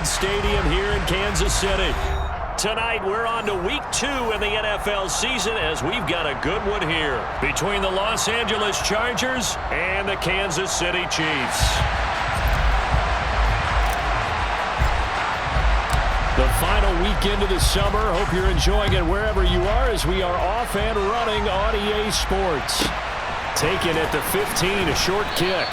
Arrowhead Stadium here in Kansas City. Tonight, we're on to week 2 in the NFL season as we've got a good one here between the Los Angeles Chargers and the Kansas City Chiefs. The final weekend of the summer. Hope you're enjoying it wherever you are as we are off and running on EA Sports. Taken at the 15, a short kick.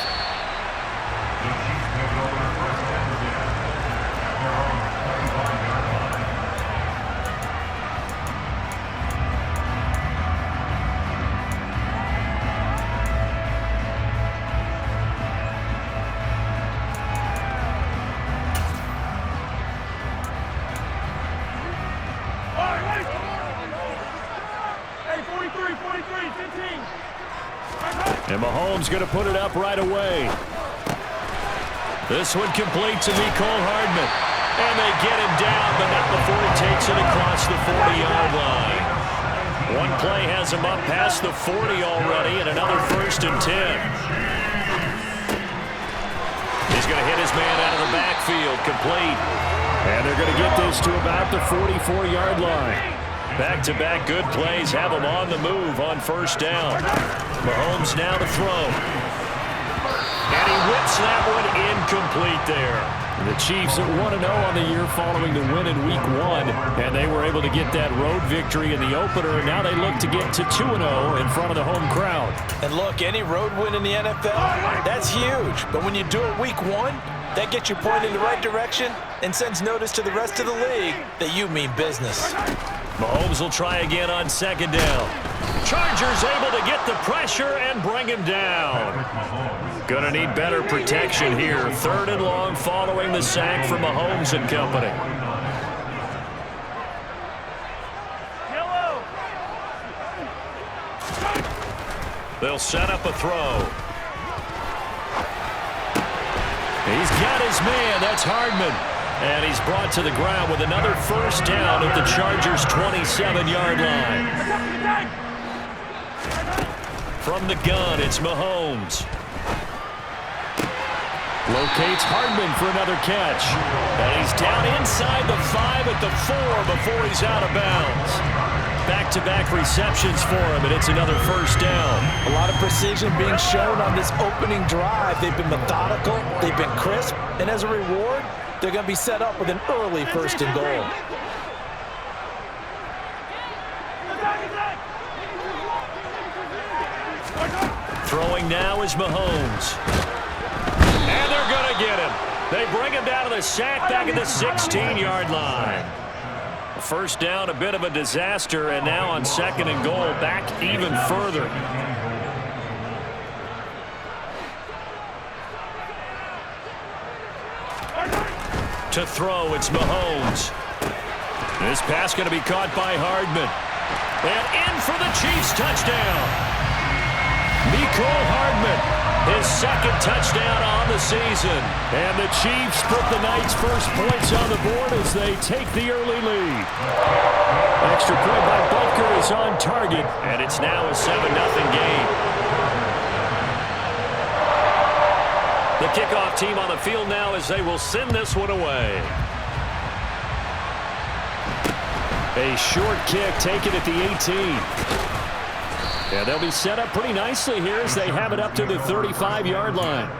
And Mahomes going to put it up right away. This one complete to Mecole Hardman. And they get him down, but not before he takes it across the 40-yard line. One play has him up past the 40 already, and another 1st and 10. He's going to hit his man out of the backfield, complete. And they're going to get this to about the 44-yard line. Back-to-back good plays have him on the move on 1st down. Mahomes now to throw. And he whips that one incomplete there. The Chiefs at 1-0 on the year following the win in Week 1. And they were able to get that road victory in the opener. Now they look to get to 2-0 in front of the home crowd. And look, any road win in the NFL, that's huge. But when you do it Week 1, that gets you pointed in the right direction and sends notice to the rest of the league that you mean business. Mahomes will try again on 2nd down. Chargers able to get the pressure and bring him down. Gonna need better protection here. 3rd and long following the sack from Mahomes and company. They'll set up a throw. He's got his man. That's Hardman. And he's brought to the ground with another 1st down at the Chargers' 27-yard line. From the gun, it's Mahomes. Locates Hardman for another catch. And he's down inside the 5 at the 4 before he's out of bounds. Back-to-back receptions for him, and it's another 1st down. A lot of precision being shown on this opening drive. They've been methodical, they've been crisp, and as a reward, they're going to be set up with an early 1st and goal. Throwing now is Mahomes. And they're going to get him. They bring him down to the sack back at the 16-yard line. 1st down, a bit of a disaster, and now on 2nd and goal, back even further. To throw, it's Mahomes. This pass going to be caught by Hardman. And in for the Chiefs touchdown. Mecole Hardman, his 2nd touchdown on the season. And the Chiefs put the night's first points on the board as they take the early lead. Extra point by Butker is on target, and it's now a 7-0 game. The kickoff team on the field now as they will send this one away. A short kick taken at the 18. And they'll be set up pretty nicely here as they have it up to the 35-yard line.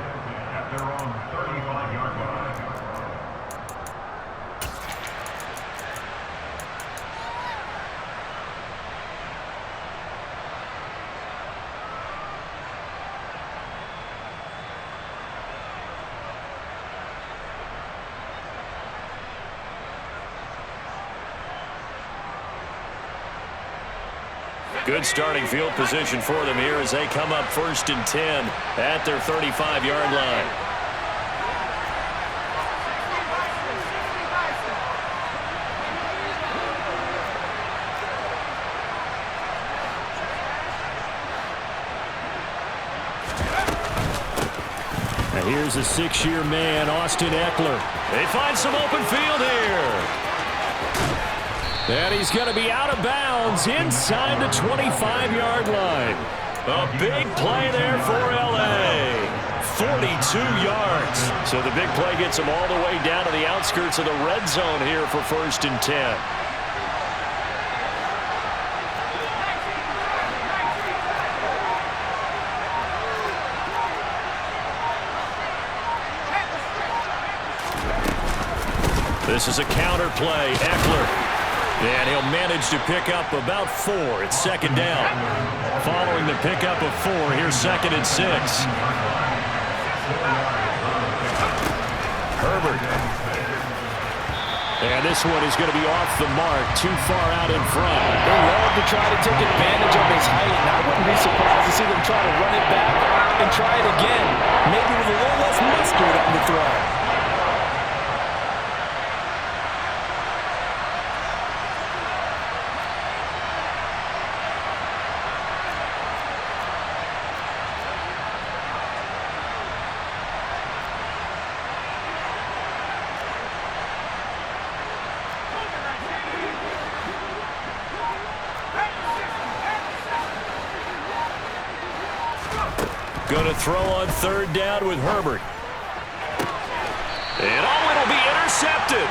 Good starting field position for them here as they come up 1st and 10 at their 35-yard line. And here's a 6-year man, Austin Eckler. They find some open field here. And he's going to be out of bounds inside the 25-yard line. A big play there for L.A. 42 yards. So the big play gets him all the way down to the outskirts of the red zone here for 1st and 10. This is a counter play. Eckler. And he'll manage to pick up about 4. It's 2nd down. Following the pickup of 4, here's 2nd and 6. Herbert. And this one is going to be off the mark, too far out in front. They love to try to take advantage of his height, and I wouldn't be surprised to see them try to run it back and try it again, maybe with a little less mustard on the throw. Going to throw on 3rd down with Herbert. And it'll be intercepted.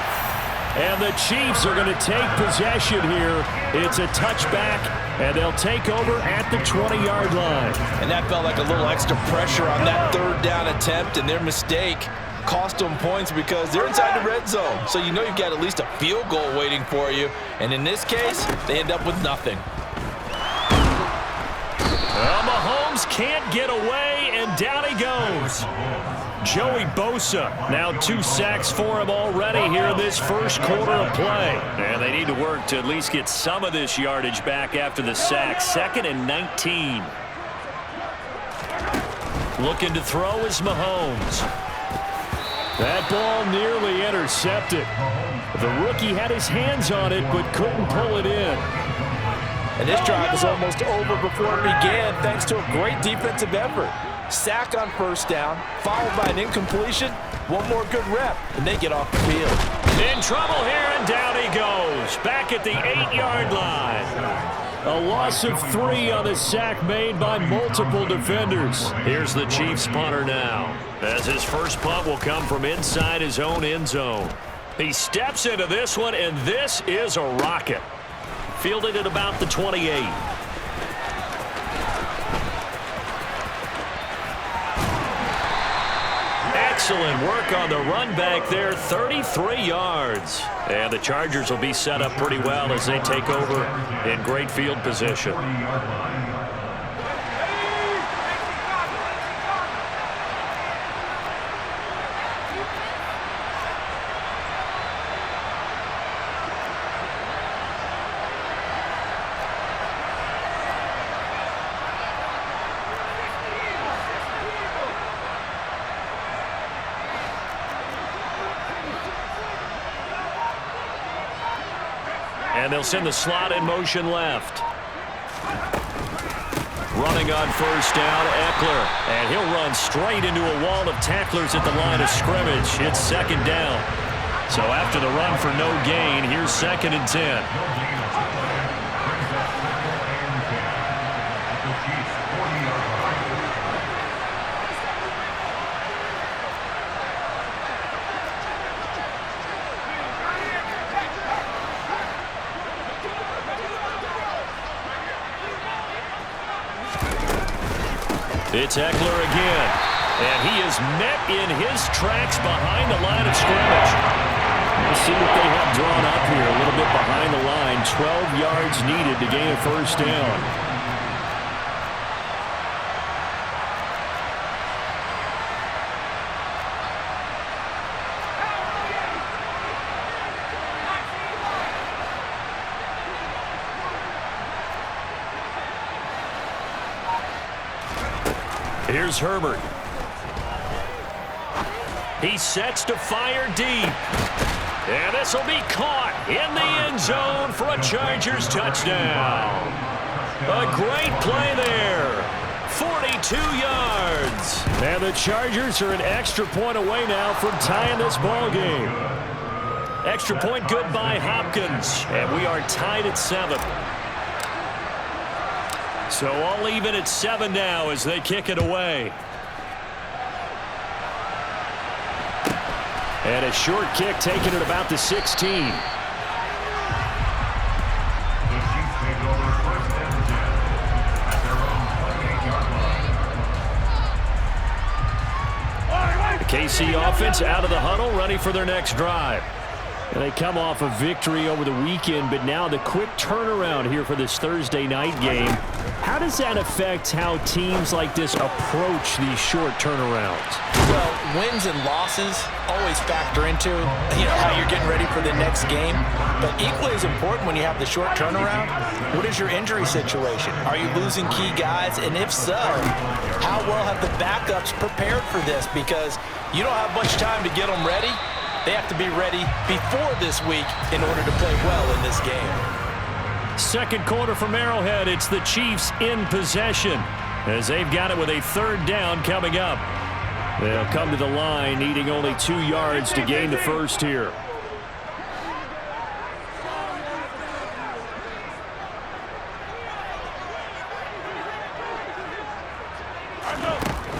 And the Chiefs are going to take possession here. It's a touchback, and they'll take over at the 20-yard line. And that felt like a little extra pressure on that 3rd down attempt, and their mistake cost them points because they're inside the red zone. So you know you've got at least a field goal waiting for you. And in this case, they end up with nothing. Well, Mahomes can't get away, and down he goes. Joey Bosa, now 2 sacks for him already here in this first quarter of play. And they need to work to at least get some of this yardage back after the sack. 2nd and 19. Looking to throw is Mahomes. That ball nearly intercepted. The rookie had his hands on it but couldn't pull it in. And this drive was almost over before it began thanks to a great defensive effort. Sack on 1st down, followed by an incompletion. One more good rep, and they get off the field. In trouble here, and down he goes. Back at the 8-yard line. A loss of 3 on the sack made by multiple defenders. Here's the Chiefs punter now, as his first punt will come from inside his own end zone. He steps into this one, and this is a rocket. Fielded at about the 28. Excellent work on the run back there, 33 yards. And the Chargers will be set up pretty well as they take over in great field position. And they'll send the slot in motion left. Running on 1st down, Eckler. And he'll run straight into a wall of tacklers at the line of scrimmage. It's 2nd down. So after the run for no gain, here's 2nd and 10. It's Eckler again, and he is met in his tracks behind the line of scrimmage. Let's see what they have drawn up here, a little bit behind the line. 12 yards needed to gain a 1st down. Here's Herbert. He sets to fire deep. And this will be caught in the end zone for a Chargers touchdown. A great play there. 42 yards. And the Chargers are an extra point away now from tying this ball game. Extra point good by Hopkins. And we are tied at 7. So all even at 7 now as they kick it away. And a short kick taken at about the 16. KC offense out of the huddle, ready for their next drive. And they come off a victory over the weekend, but now the quick turnaround here for this Thursday night game. How does that affect how teams like this approach these short turnarounds? Well, wins and losses always factor into how you're getting ready for the next game. But equally as important when you have the short turnaround, what is your injury situation? Are you losing key guys? And if so, how well have the backups prepared for this? Because you don't have much time to get them ready. They have to be ready before this week in order to play well in this game. Second quarter from Arrowhead. It's the Chiefs in possession as they've got it with a third down coming up. They'll come to the line needing only 2 yards to gain the first here.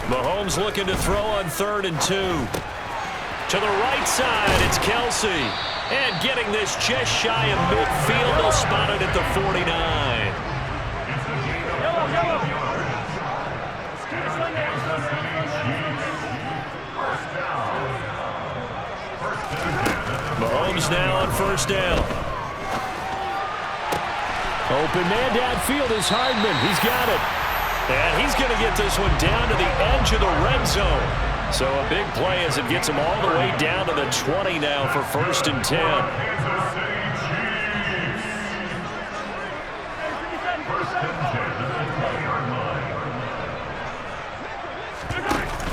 Mahomes looking to throw on 3rd and 2. To the right side, it's Kelsey. And getting this just shy of midfield, they'll spot it at the 49. Mahomes now on first down. Open man downfield is Hardman. He's got it. And he's going to get this one down to the edge of the red zone. So a big play as it gets him all the way down to the 20 now for 1st and 10.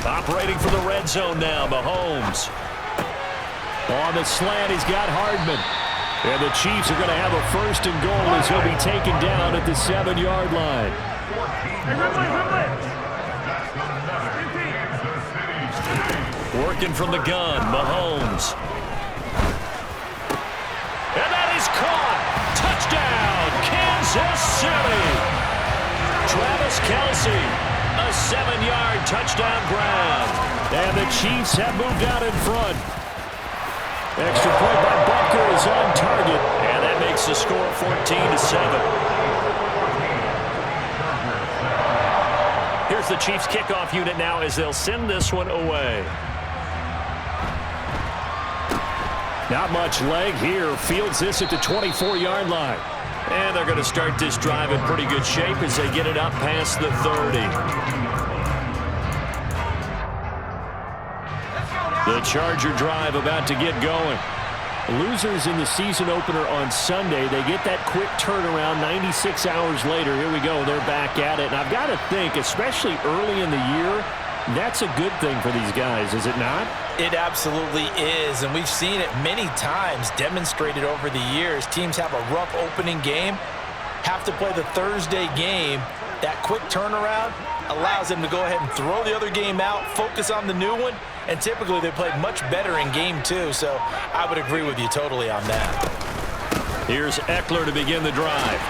Operating for the red zone now, Mahomes. On the slant, he's got Hardman. And the Chiefs are going to have a 1st and goal as he'll be taken down at the 7-yard line. Working from the gun, Mahomes. And that is caught. Touchdown, Kansas City. Travis Kelce, a 7-yard touchdown grab. And the Chiefs have moved out in front. Extra point by Butker is on target. And that makes the score 14-7. Here's the Chiefs kickoff unit now as they'll send this one away. Not much leg here. Fields this at the 24-yard line. And they're going to start this drive in pretty good shape as they get it up past the 30. The Charger drive about to get going. Losers in the season opener on Sunday, they get that quick turnaround 96 hours later. Here we go. They're back at it. And I've got to think, especially early in the year, that's a good thing for these guys, is it not? It absolutely is, and we've seen it many times demonstrated over the years. Teams have a rough opening game, have to play the Thursday game. That quick turnaround allows them to go ahead and throw the other game out, focus on the new one, and typically they play much better in game 2, so I would agree with you totally on that. Here's Eckler to begin the drive.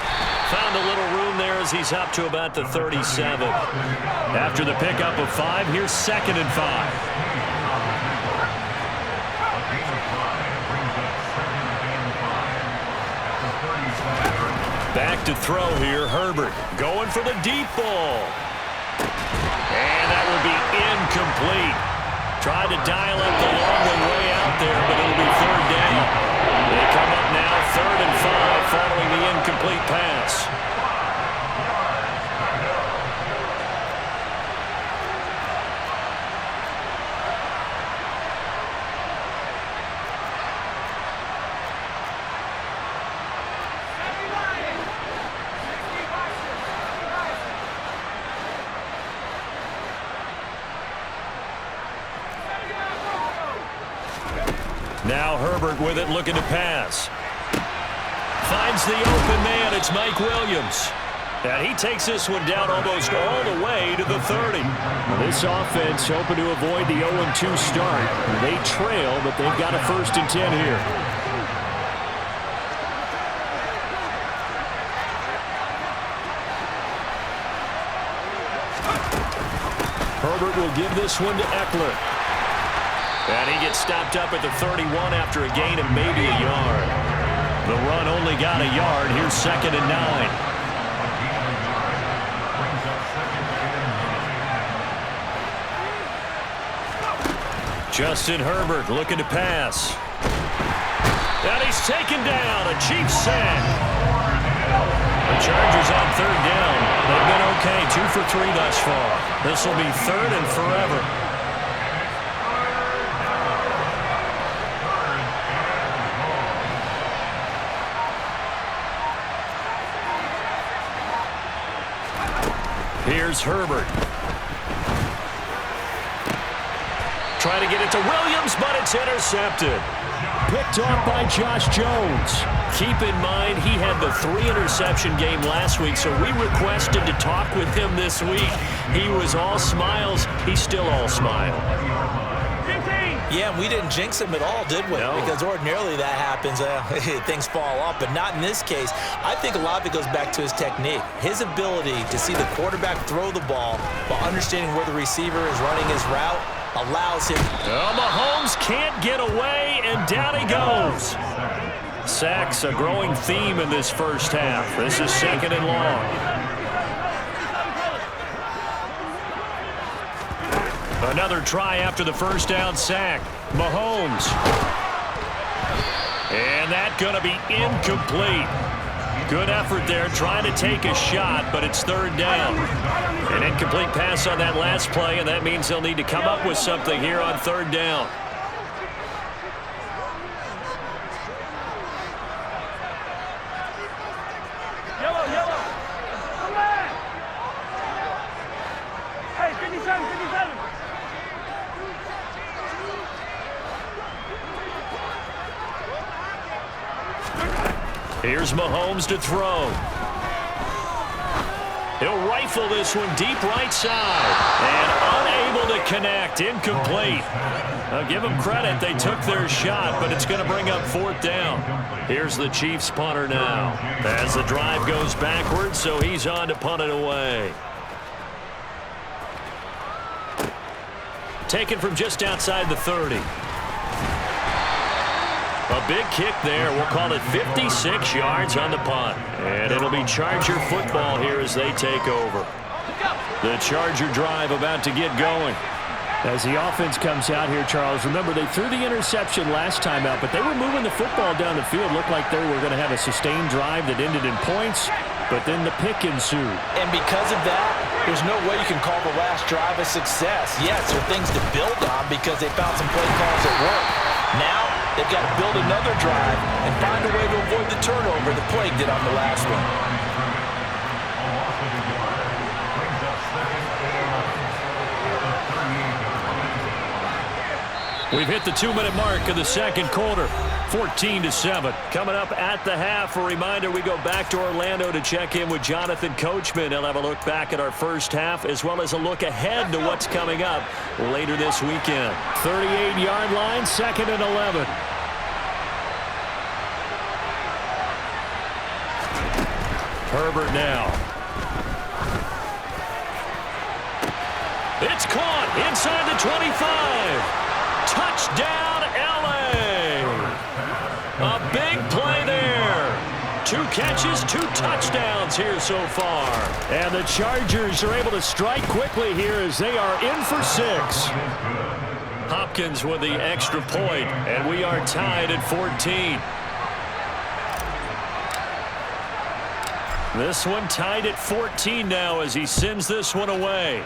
Found a little room there as he's up to about the 37. After the pickup of 5, here's 2nd and 5. Back to throw here, Herbert going for the deep ball. And that will be incomplete. Tried to dial up the long one way out there, but it'll be 3rd down. They come up now 3rd and 5 following the incomplete pass. Now Herbert with it, looking to pass. Finds the open man. It's Mike Williams. And he takes this one down almost all the way to the 30. This offense hoping to avoid the 0-2 start. They trail, but they've got a 1st and 10 here. Herbert will give this one to Eckler. And he gets stopped up at the 31 after a gain of maybe a yard. The run only got a yard. Here's 2nd and 9. Justin Herbert looking to pass. And he's taken down. A Chiefs sack. The Chargers on 3rd down. They've been okay. 2 for 3 thus far. This will be 3rd and forever. Here's Herbert. Try to get it to Williams, but it's intercepted. Picked off by Josh Jones. Keep in mind, he had the 3-interception game last week, so we requested to talk with him this week. He was all smiles. He's still all smile. Yeah, we didn't jinx him at all, did we? No. Because ordinarily that happens. Things fall off, but not in this case. I think a lot of it goes back to his technique. His ability to see the quarterback throw the ball while understanding where the receiver is running his route allows him. Oh, Mahomes can't get away, and down he goes. Sacks a growing theme in this first half. This is 2nd and long. Another try after the first down sack. Mahomes. And that going to be incomplete. Good effort there trying to take a shot, but it's 3rd down. An incomplete pass on that last play, and that means they'll need to come up with something here on 3rd down. Yellow. Come back. Hey, 57. Here's Mahomes to throw. He'll rifle this one deep right side. And unable to connect. Incomplete. I'll give them credit. They took their shot, but it's going to bring up 4th down. Here's the Chiefs punter now. As the drive goes backwards, so he's on to punt it away. Taken from just outside the 30. A big kick there. We'll call it 56 yards on the punt. And it'll be Charger football here as they take over. The Charger drive about to get going. As the offense comes out here, Charles, remember they threw the interception last time out, but they were moving the football down the field. Looked like they were going to have a sustained drive that ended in points, but then the pick ensued. And because of that, there's no way you can call the last drive a success. Yes, there are things to build on because they found some play calls that work. Now, they've got to build another drive and find a way to avoid the turnover the Plague did on the last one. We've hit the 2-minute mark of the second quarter. 14-7. Coming up at the half, a reminder we go back to Orlando to check in with Jonathan Coachman. He'll have a look back at our first half as well as a look ahead to what's coming up later this weekend. 38-yard line, 2nd and 11. Herbert now. It's caught inside the 25. Touchdown, L.A. A big play there. 2 catches, 2 touchdowns here so far. And the Chargers are able to strike quickly here as they are in for 6. Hopkins with the extra point, and we are tied at 14. This one tied at 14 now as he sends this one away.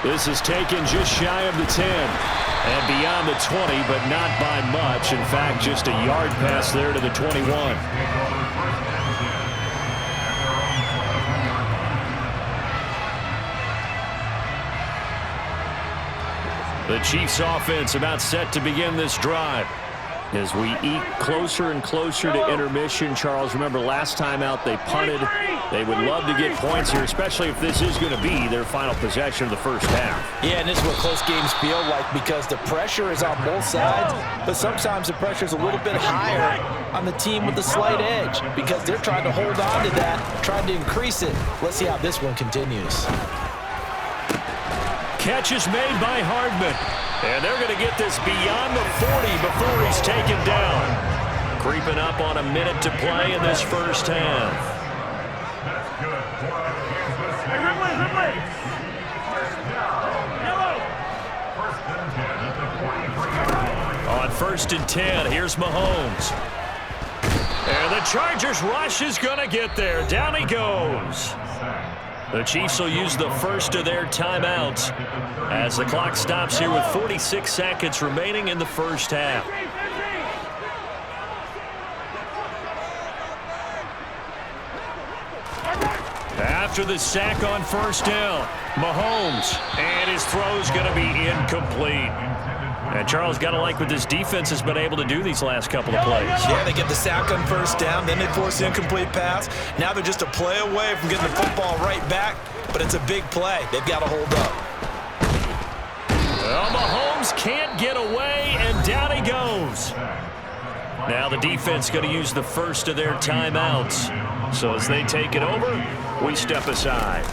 This is taken just shy of the 10 and beyond the 20, but not by much. In fact, just a yard pass there to the 21. The Chiefs offense about set to begin this drive. As we eke closer and closer to intermission, Charles, remember last time out they punted. They would love to get points here, especially if this is going to be their final possession of the first half. Yeah, and this is what close games feel like because the pressure is on both sides, but sometimes the pressure is a little bit higher on the team with the slight edge because they're trying to hold on to that, trying to increase it. Let's see how this one continues. catch is made by Hardman. And they're going to get this beyond the 40 before he's taken down. Creeping up on a minute to play in this first half. On 1st and 10, here's Mahomes. And the Chargers rush is going to get there. Down he goes. The Chiefs will use the first of their timeouts as the clock stops here with 46 seconds remaining in the first half. After the sack on 1st down, Mahomes, and his throw's going to be incomplete. And Charles, got to like what this defense has been able to do these last couple of plays. Yeah, they get the sack on 1st down, then they force the incomplete pass. Now they're just a play away from getting the football right back, but it's a big play. They've got to hold up. Well, Mahomes can't get away, and down he goes. Now the defense going to use the first of their timeouts. So as they take it over, we step aside.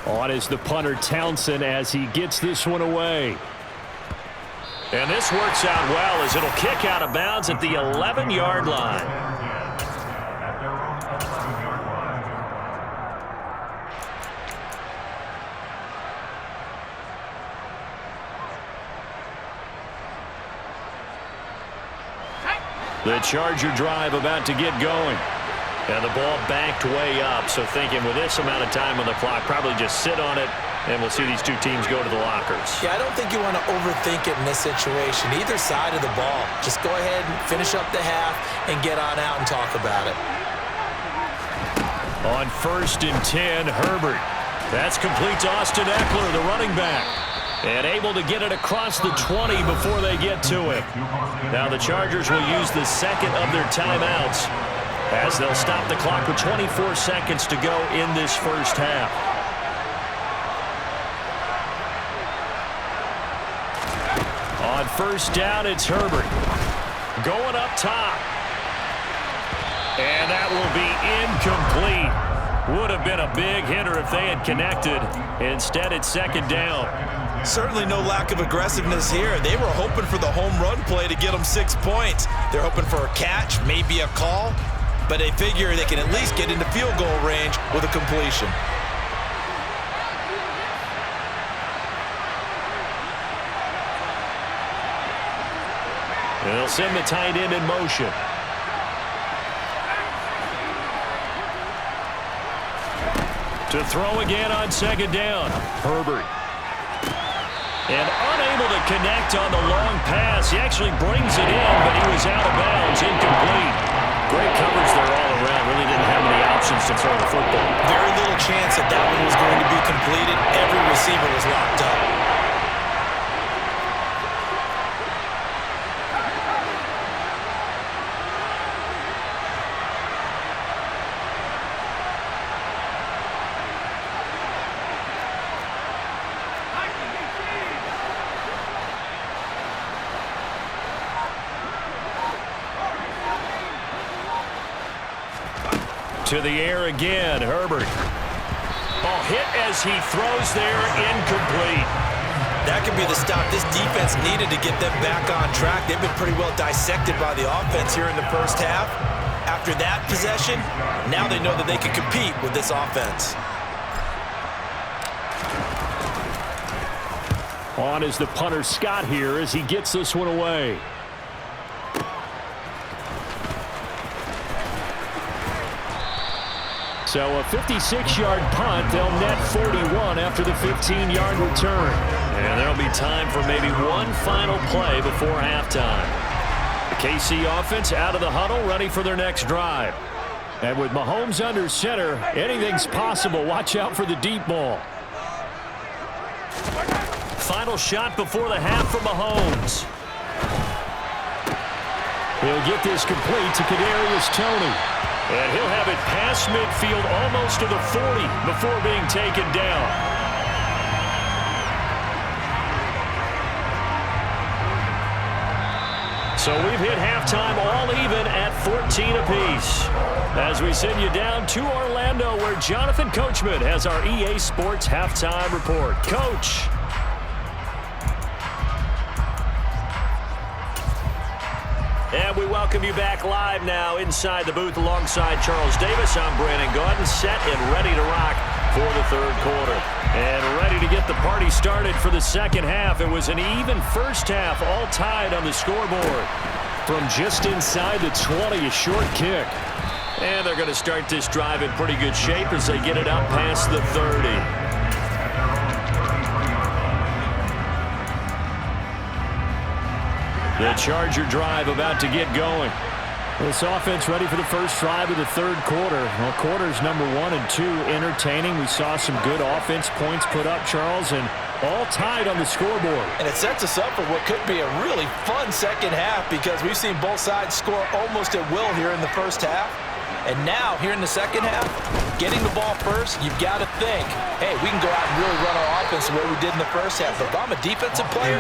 On is the punter Townsend as he gets this one away. And this works out well as it'll kick out of bounds at the 11-yard line. The Charger drive about to get going. And the ball backed way up, so thinking with this amount of time on the clock, probably just sit on it, and we'll see these two teams go to the lockers. Yeah, I don't think you want to overthink it in this situation. Either side of the ball. Just go ahead and finish up the half and get on out and talk about it. On 1st and 10, Herbert. That's complete to Austin Eckler, the running back. And able to get it across the 20 before they get to it. Now the Chargers will use the second of their timeouts as they'll stop the clock with 24 seconds to go in this first half. On 1st down, it's Herbert. Going up top. And that will be incomplete. Would have been a big hitter if they had connected. Instead, it's 2nd down. Certainly no lack of aggressiveness here. They were hoping for the home run play to get them 6 points. They're hoping for a catch, maybe a call, but they figure they can at least get into field goal range with a completion. And they'll send the tight end in motion. To throw again on 2nd down, Herbert. And unable to connect on the long pass. He actually brings it in, but he was out of bounds, incomplete. Great coverage there all around. Really didn't have any options to throw the football. Very little chance that that one was going to be completed. Every receiver was locked up. To the air again, Herbert. Ball hit as he throws there, incomplete. That could be the stop this defense needed to get them back on track. They've been pretty well dissected by the offense here in the first half. After that possession, now they know that they can compete with this offense. On is the punter Scott here as he gets this one away. So a 56-yard punt. They'll net 41 after the 15-yard return. And there'll be time for maybe one final play before halftime. The KC offense out of the huddle, ready for their next drive. And with Mahomes under center, anything's possible. Watch out for the deep ball. Final shot before the half for Mahomes. He'll get this complete to Kadarius Toney. And he'll have it past midfield almost to the 40 before being taken down. So we've hit halftime all even at 14 apiece. As we send you down to Orlando, where Jonathan Coachman has our EA Sports halftime report. Coach. And we welcome you back live now inside the booth alongside Charles Davis. I'm Brandon Gaudin, set and ready to rock for the third quarter. And ready to get the party started for the second half. It was an even first half, all tied on the scoreboard. From just inside the 20, a short kick. And they're going to start this drive in pretty good shape as they get it up past the 30. The Charger drive about to get going. This offense ready for the first drive of the third quarter. Well, quarters number 1 and 2 entertaining. We saw some good offense points put up, Charles, and all tied on the scoreboard. And it sets us up for what could be a really fun second half because we've seen both sides score almost at will here in the first half. And now, here in the second half, getting the ball first, you've got to think, hey, we can go out and really run our offense the way we did in the first half. But if I'm a defensive player,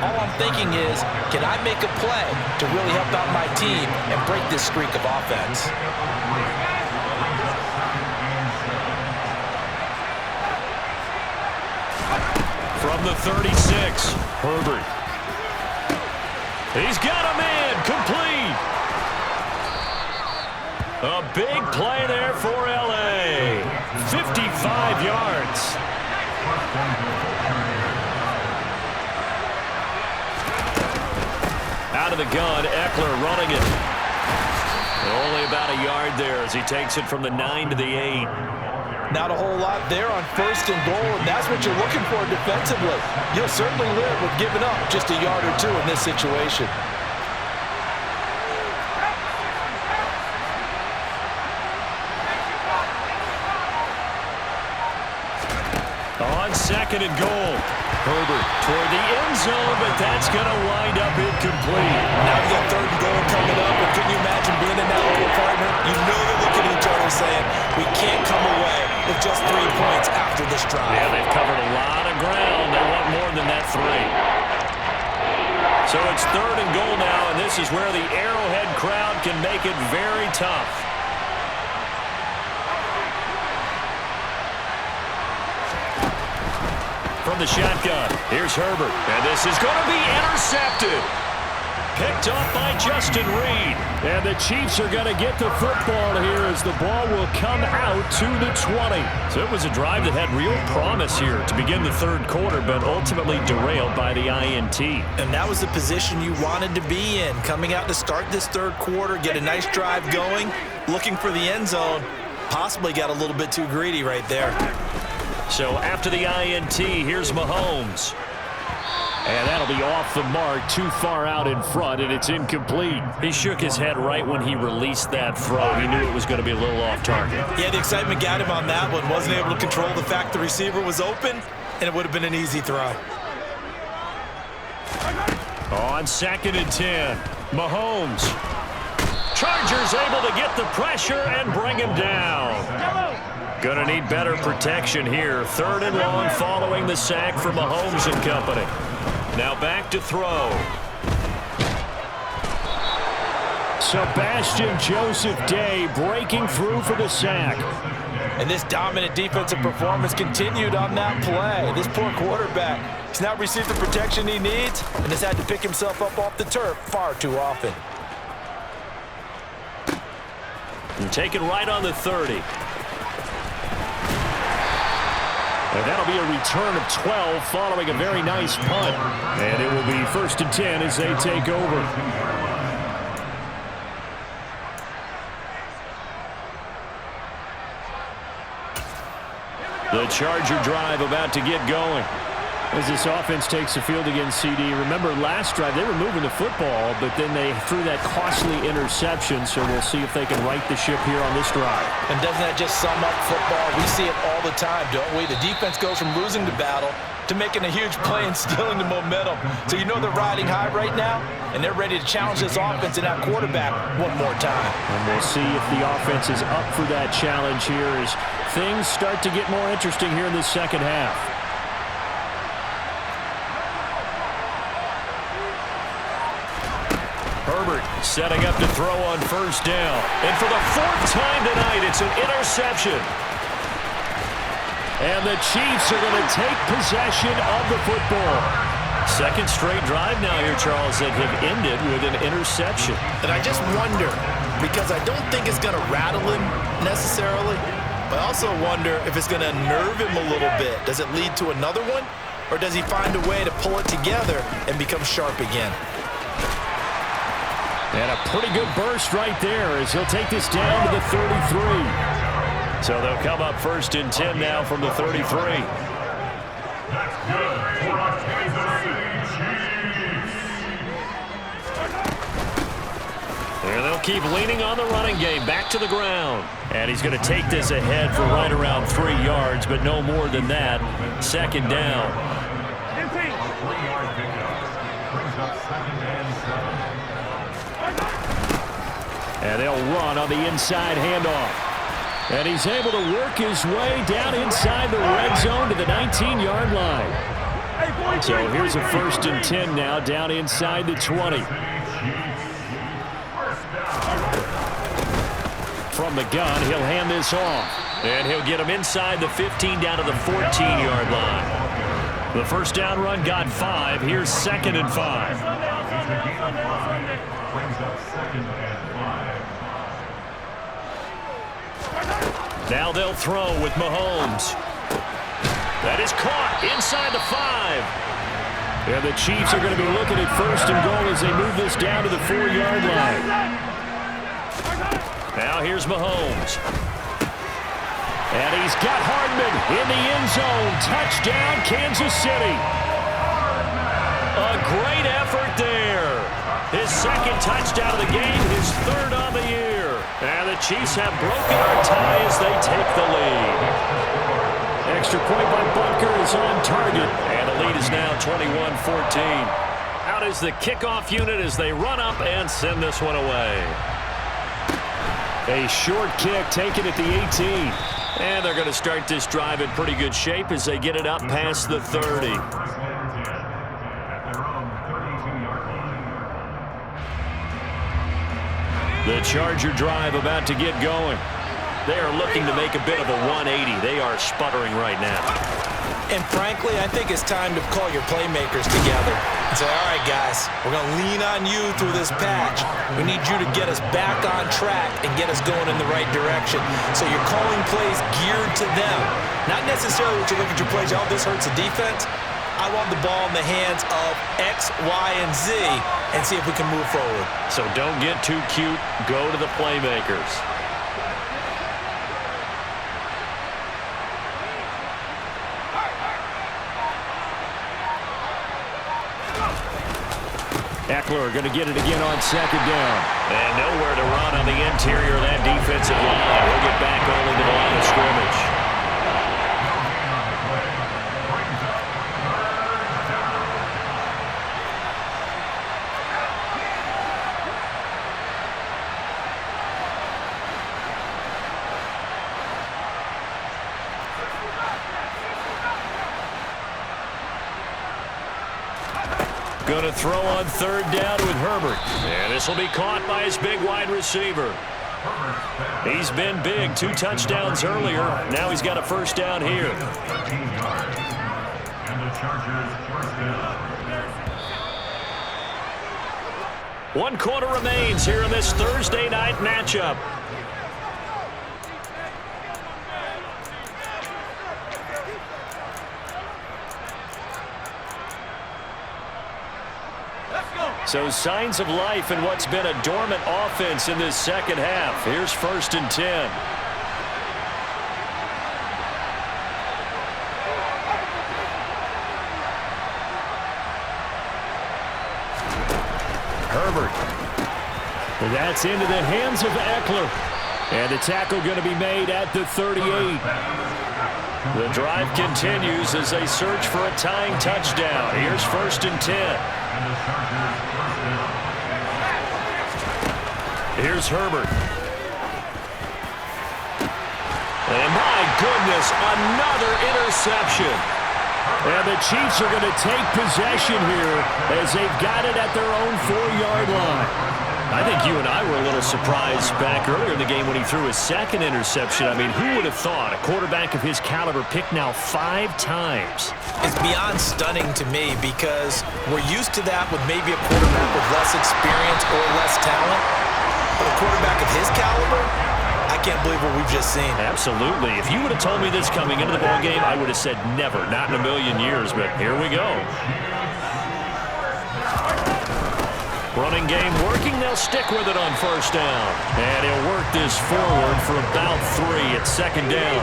all I'm thinking is, can I make a play to really help out my team and break this streak of offense? From the 36, Herbert. He's got a man, complete. A big play there for L.A. 55 yards. Out of the gun, Eckler running it. Only about a yard there as he takes it from the 9 to the 8. Not a whole lot there on first and goal, and that's what you're looking for defensively. You'll certainly live with giving up just a yard or two in this situation. On second and goal, Herbert toward the end zone, but that's going to wind up incomplete. Now we got third and goal coming up, and can you imagine being in that little partner? You know they're looking at each other saying, we can't come away with just 3 points after this drive. Yeah, they've covered a lot of ground. They want more than that 3. So it's third and goal now, and this is where the Arrowhead crowd can make it very tough. From the shotgun, here's Herbert, and this is going to be intercepted. Picked off by Justin Reed. And the Chiefs are going to get the football here as the ball will come out to the 20. So it was a drive that had real promise here to begin the third quarter, but ultimately derailed by the INT. And that was the position you wanted to be in, coming out to start this third quarter, get a nice drive going, looking for the end zone. Possibly got a little bit too greedy right there. So after the INT, here's Mahomes. And that'll be off the mark, too far out in front, and it's incomplete. He shook his head right when he released that throw. He knew it was going to be a little off target. Yeah, the excitement got him on that one. Wasn't able to control the fact the receiver was open, and it would have been an easy throw. On second and 10, Mahomes. Chargers able to get the pressure and bring him down. Gonna need better protection here. Third and long following the sack for Mahomes and company. Now back to throw. Sebastian Joseph Day breaking through for the sack. And this dominant defensive performance continued on that play. This poor quarterback has not received the protection he needs and has had to pick himself up off the turf far too often. And taken right on the 30. And that'll be a return of 12 following a very nice punt. And it will be first and 10 as they take over. The Charger drive about to get going. As this offense takes the field against CD. Remember, last drive, they were moving the football, but then they threw that costly interception, so we'll see if they can right the ship here on this drive. And doesn't that just sum up football? We see it all the time, don't we? The defense goes from losing the battle to making a huge play and stealing the momentum. So you know they're riding high right now, and they're ready to challenge this offense and that quarterback one more time. And we'll see if the offense is up for that challenge here as things start to get more interesting here in the second half. Herbert setting up to throw on first down. And for the fourth time tonight, it's an interception. And the Chiefs are going to take possession of the football. Second straight drive now here, Charles, that have ended with an interception. And I just wonder, because I don't think it's going to rattle him necessarily, but I also wonder if it's going to unnerve him a little bit. Does it lead to another one? Or does he find a way to pull it together and become sharp again? And a pretty good burst right there as he'll take this down to the 33. So they'll come up first and 10 now from the 33. And they'll keep leaning on the running game. Back to the ground. And he's going to take this ahead for right around 3 yards, but no more than that. Second down. And they'll run on the inside handoff. And he's able to work his way down inside the red zone to the 19-yard line. So here's a first and 10 now down inside the 20. From the gun, he'll hand this off. And he'll get him inside the 15 down to the 14-yard line. The first down run got 5. Here's second and 5. Now they'll throw with Mahomes. That is caught inside the 5. And the Chiefs are going to be looking at first and goal as they move this down to the 4-yard line. Now here's Mahomes. And he's got Hardman in the end zone. Touchdown, Kansas City. A great effort there. His second touchdown of the game, his third on the year. And the Chiefs have broken our tie as they take the lead. Extra point by Bunker is on target. And the lead is now 21-14. Out is the kickoff unit as they run up and send this one away. A short kick taken at the 18. And they're going to start this drive in pretty good shape as they get it up past the 30. The Charger drive about to get going. They are looking to make a bit of a 180. They are sputtering right now. And frankly, I think it's time to call your playmakers together and say, all right, guys, we're going to lean on you through this patch. We need you to get us back on track and get us going in the right direction. So you're calling plays geared to them. Not necessarily what you look at your plays, oh, this hurts the defense. I want the ball in the hands of X, Y, and Z and see if we can move forward. So don't get too cute. Go to the playmakers. Eckler going to get it again on second down. And nowhere to run on the interior of that defensive line. He'll get back only to the line of scrimmage. Going to throw on third down with Herbert. And this will be caught by his big wide receiver. He's been big. 2 touchdowns earlier. Now he's got a first down here. One quarter remains here in this Thursday night matchup. So signs of life in what's been a dormant offense in this second half. Here's first and 10. Herbert. That's into the hands of Eckler. And the tackle going to be made at the 38. The drive continues as they search for a tying touchdown. Here's first and 10. Here's Herbert. And my goodness, another interception. And the Chiefs are going to take possession here as they've got it at their own 4-yard line. I think you and I were a little surprised back earlier in the game when he threw his second interception. I mean, who would have thought a quarterback of his caliber picked now 5 times? It's beyond stunning to me because we're used to that with maybe a quarterback with less experience or less talent. But a quarterback of his caliber, I can't believe what we've just seen. Absolutely. If you would have told me this coming into the ballgame, I would have said never, not in a million years, but here we go. Running game working, they'll stick with it on first down. And he'll work this forward for about 3 at second down.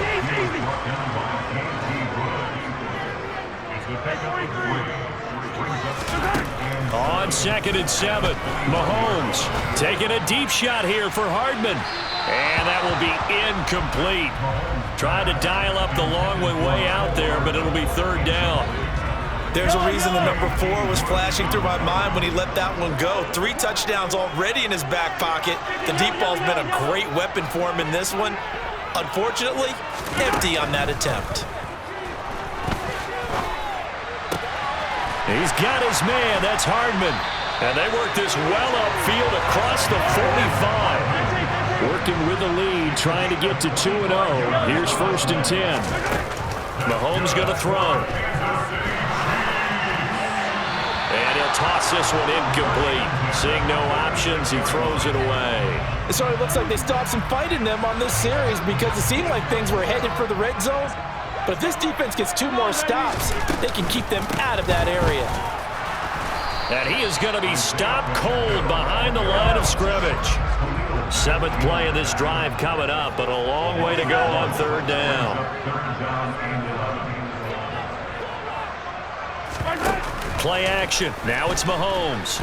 On 2nd and 7, Mahomes taking a deep shot here for Hardman. And that will be incomplete. Trying to dial up the long way out there, but it'll be 3rd down. There's a reason the number 4 was flashing through my mind when he let that one go. 3 touchdowns already in his back pocket. The deep ball's been a great weapon for him in this one. Unfortunately, empty on that attempt. He's got his man. That's Hardman. And they work this well upfield across the 45. Working with the lead, trying to get to 2-0. Here's 1st and 10. Mahomes going to throw. And he'll toss this one incomplete. Seeing no options, he throws it away. So it looks like they still have some fight in them on this series because it seemed like things were headed for the red zone. But if this defense gets 2 more stops, they can keep them out of that area. And he is going to be stopped cold behind the line of scrimmage. 7th play of this drive coming up, but a long way to go on 3rd down. Play action. Now it's Mahomes.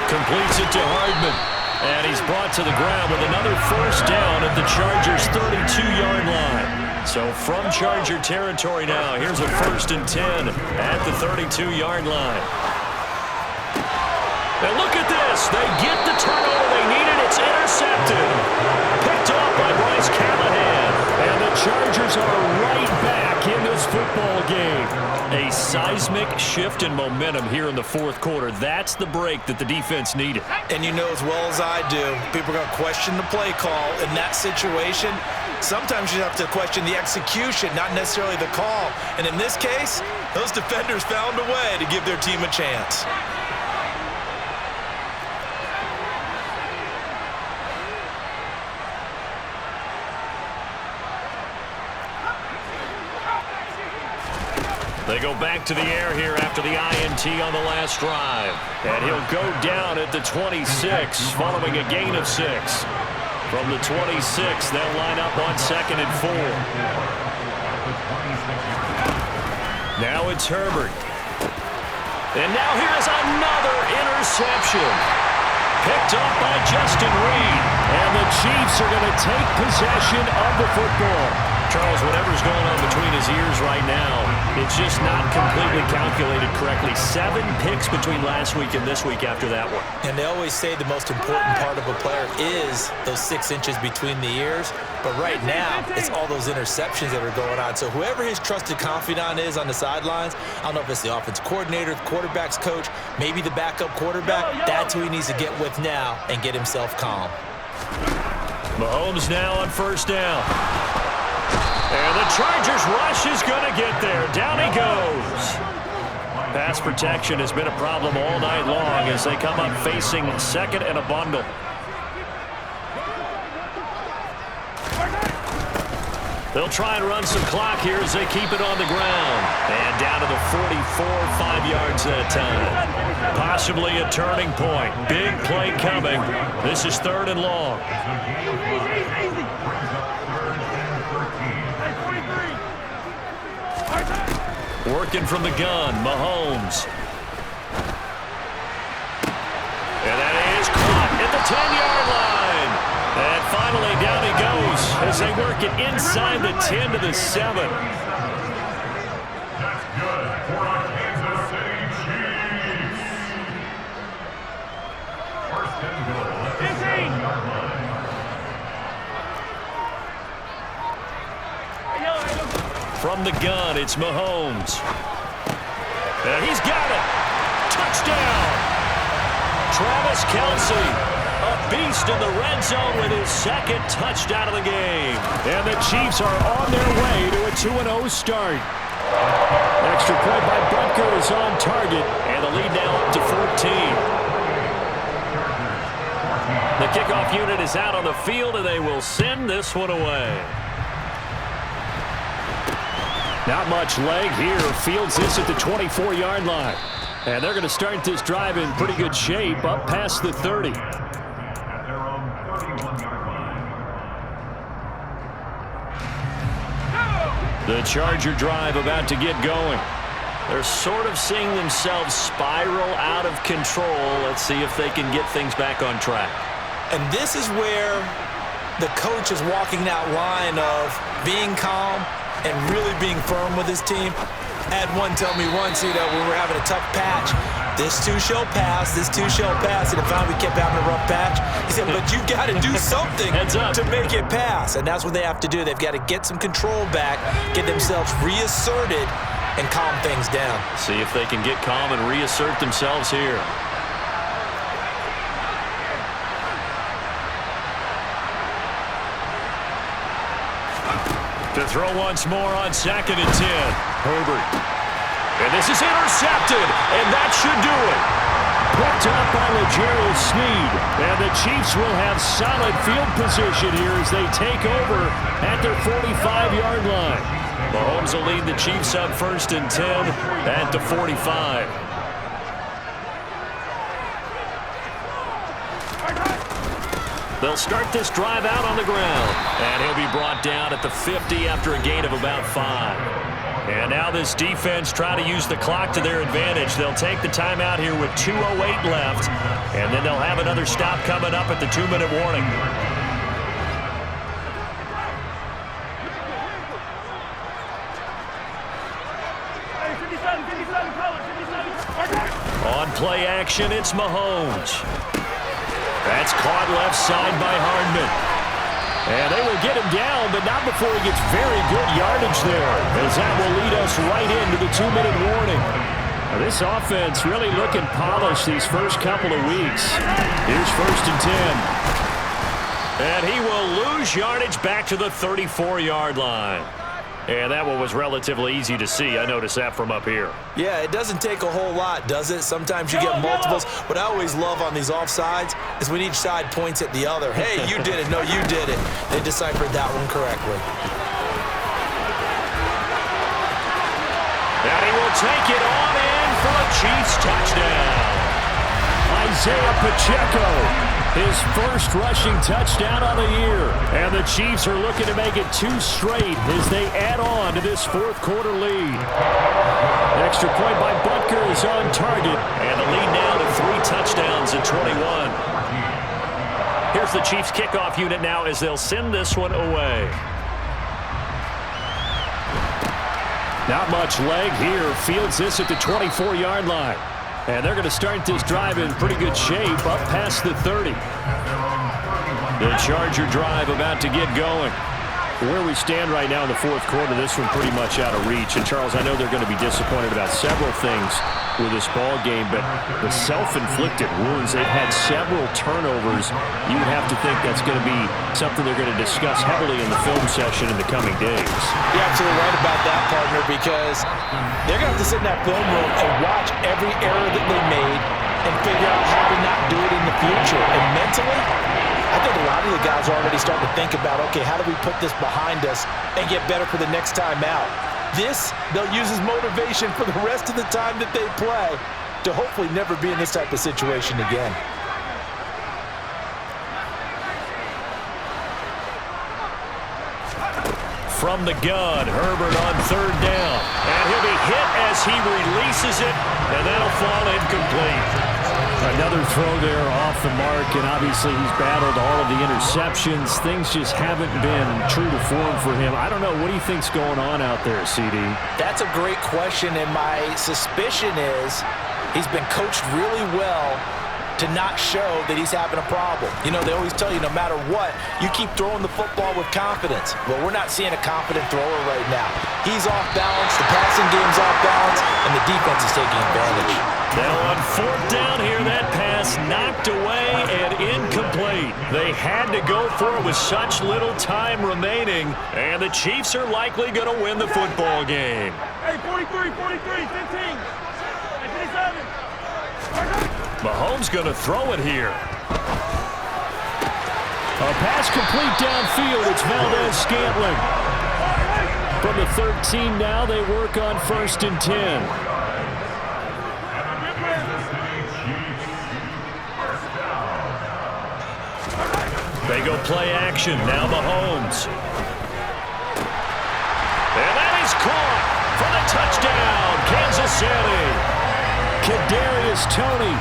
Completes it to Hardman. And he's brought to the ground with another 1st down at the Chargers' 32-yard line. So from Charger territory now, here's a 1st and 10 at the 32-yard line. And look at this. They get the turnover they needed. It's intercepted. Picked off by Bryce Callahan. And the Chargers are right back in this football game. A seismic shift in momentum here in the 4th quarter. That's the break that the defense needed. And you know as well as I do, people are going to question the play call in that situation. Sometimes you have to question the execution, not necessarily the call. And in this case, those defenders found a way to give their team a chance. They go back to the air here after the INT on the last drive. And he'll go down at the 26 following a gain of 6. From the 26, they'll line up on 2nd and 4. Now it's Herbert. And now here's another interception. Picked up by Justin Reed. And the Chiefs are going to take possession of the football. Charles, whatever's going on between his ears right now, it's just not completely calculated correctly. 7 picks between last week and this week after that one. And they always say the most important part of a player is those 6 inches between the ears. But right now, it's all those interceptions that are going on. So whoever his trusted confidant is on the sidelines, I don't know if it's the offense coordinator, the quarterback's coach, maybe the backup quarterback, that's who he needs to get with now and get himself calm. Mahomes now on 1st down. And the Chargers rush is going to get there. Down he goes. Pass protection has been a problem all night long as they come up facing 2nd and a bundle. They'll try and run some clock here as they keep it on the ground. And down to the 44, 5 yards that time. Possibly a turning point. Big play coming. This is 3rd and long. Working from the gun, Mahomes. And that is caught at the 10-yard line. And finally down he goes as they work it inside the 10 to the 7. From From the gun, it's Mahomes. And he's got it. Touchdown. Travis Kelce, a beast in the red zone with his second touchdown of the game. And the Chiefs are on their way to a 2-0 start. Extra point by Butker is on target, and the lead now up to 14. The kickoff unit is out on the field, and they will send this one away. Not much leg here. Fields this at the 24-yard line. And they're going to start this drive in pretty good shape, up past the 30. The Charger drive about to get going. They're sort of seeing themselves spiral out of control. Let's see if they can get things back on track. And this is where the coach is walking that line of being calm and really being firm with his team. I had one tell me once, when we were having a tough patch, this too shall pass, this too shall pass, and if finally we kept having a rough patch, he said, but you've got to do something to make it pass, and that's what they have to do. They've got to get some control back, get themselves reasserted, and calm things down. See if they can get calm and reassert themselves here. To throw once more on 2nd and 10. Herbert. And this is intercepted, and that should do it. Picked up by L'Jarius Sneed. And the Chiefs will have solid field position here as they take over at their 45-yard line. Mahomes will lead the Chiefs up 1st and 10 at the 45. They'll start this drive out on the ground. And he'll be brought down at the 50 after a gain of about 5. And now this defense trying to use the clock to their advantage. They'll take the timeout here with 2:08 left. And then they'll have another stop coming up at the 2-minute warning. On play action, it's Mahomes. That's caught left side by Hardman. And they will get him down, but not before he gets very good yardage there, as that will lead us right into the 2-minute warning. Now, this offense really looking polished these first couple of weeks. Here's 1st and 10. And he will lose yardage back to the 34-yard line. And that one was relatively easy to see. I noticed that from up here. Yeah, it doesn't take a whole lot, does it? Sometimes you get multiples. What I always love on these offsides is when each side points at the other. Hey, you did it. No, you did it. They deciphered that one correctly. And he will take it on in for a Chiefs touchdown. Isaiah Pacheco. His first rushing touchdown of the year. And the Chiefs are looking to make it 2 straight as they add on to this 4th quarter lead. Extra point by Butker is on target. And the lead now to 3 touchdowns at 21. Here's the Chiefs kickoff unit now as they'll send this one away. Not much leg here. Fields this at the 24-yard line. And they're going to start this drive in pretty good shape, up past the 30. The Charger drive about to get going. Where we stand right now in the 4th quarter, this one pretty much out of reach. And, Charles, I know they're going to be disappointed about several things with this ball game, but the self-inflicted wounds, they've had several turnovers. You would have to think that's going to be something they're going to discuss heavily in the film session in the coming days. You're absolutely right about that, partner, because they're going to have to sit in that film room and watch every error that they made and figure out how to not do it in the future. And mentally, I think a lot of the guys are already starting to think about, okay, how do we put this behind us and get better for the next time out? This, they'll use as motivation for the rest of the time that they play to hopefully never be in this type of situation again. From the gun, Herbert on 3rd down. And he'll be hit as he releases it, and that'll fall incomplete. Another throw there off the mark, and obviously he's battled all of the interceptions. Things just haven't been true to form for him. I don't know. What do you think's going on out there, CD? That's a great question, and my suspicion is he's been coached really well to not show that he's having a problem. You know, they always tell you no matter what, you keep throwing the football with confidence. Well, we're not seeing a confident thrower right now. He's off balance, the passing game's off balance, and the defense is taking advantage. Now on fourth down here, that pass knocked away and incomplete. They had to go for it with such little time remaining, and the Chiefs are likely going to win the football game. Hey, 43, 43, 15. Hey, 57. Mahomes going to throw it here. A pass complete downfield. It's Valdez-Scantling. From the 13 now, they work on 1st and 10. They go play action. Now Mahomes. And that is caught for the touchdown, Kansas City. Kadarius Toney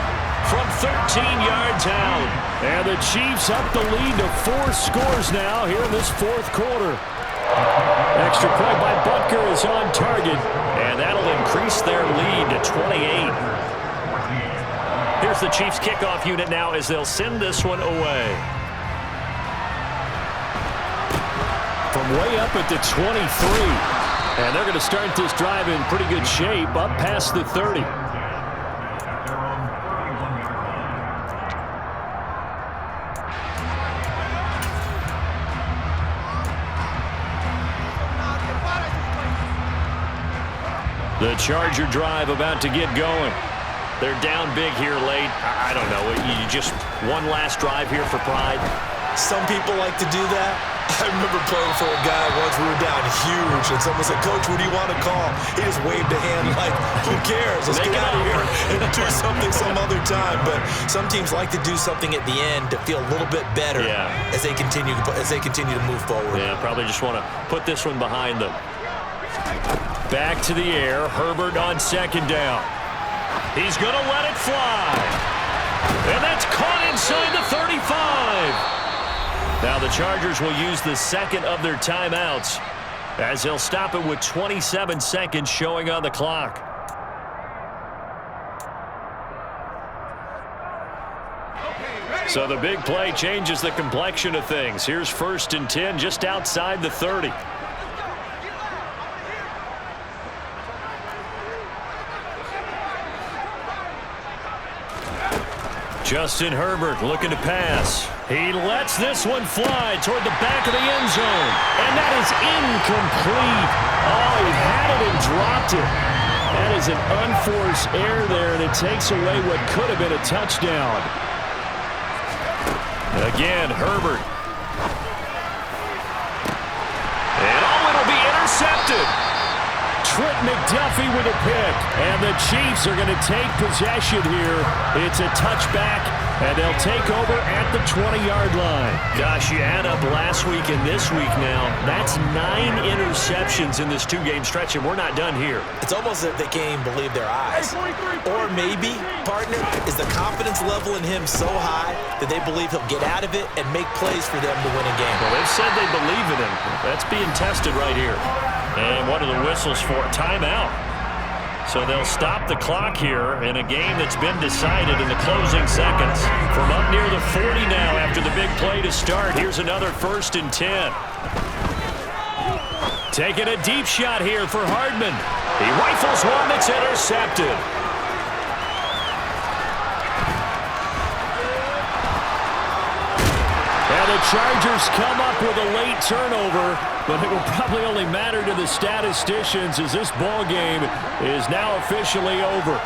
from 13 yards out. And the Chiefs up the lead to 4 scores now here in this fourth quarter. Extra point by Butker is on target, and that'll increase their lead to 28. Here's the Chiefs kickoff unit now as they'll send this one away. From way up at the 23. And they're going to start this drive in pretty good shape, up past the 30. The Charger drive about to get going. They're down big here late. I don't know. You just one last drive here for pride. Some people like to do that. I remember playing for a guy once. We were down huge, and someone said, "Coach, what do you want to call?" He just waved a hand like, "Who cares? Let's get out of here and do something some other time." But some teams like to do something at the end to feel a little bit better as they continue to move forward. Yeah, probably just want to put this one behind them. Back to the air. Herbert on 2nd down. He's going to let it fly. And that's caught inside the 35. Now the Chargers will use the second of their timeouts as they'll stop it with 27 seconds showing on the clock. So the big play changes the complexion of things. Here's 1st and 10 just outside the 30. Justin Herbert looking to pass. He lets this one fly toward the back of the end zone. And that is incomplete. Oh, he had it and dropped it. That is an unforced error there, and it takes away what could have been a touchdown. Again, Herbert. And oh, it'll be intercepted. Trent McDuffie with a pick, and the Chiefs are going to take possession here. It's a touchback, and they'll take over at the 20-yard line. Gosh, you add up last week and this week now, that's 9 interceptions in this 2-game stretch, and we're not done here. It's almost as if they can't even believe their eyes. Or maybe, partner, is the confidence level in him so high that they believe he'll get out of it and make plays for them to win a game. Well, they've said they believe in him. That's being tested right here. And what are the whistles for? Timeout. So they'll stop the clock here in a game that's been decided in the closing seconds. From up near the 40 now after the big play to start, here's another 1st and 10. Taking a deep shot here for Hardman. He rifles one that's intercepted. And the Chargers come up with a late turnover, but it will probably only matter to the statisticians as this ball game is now officially over.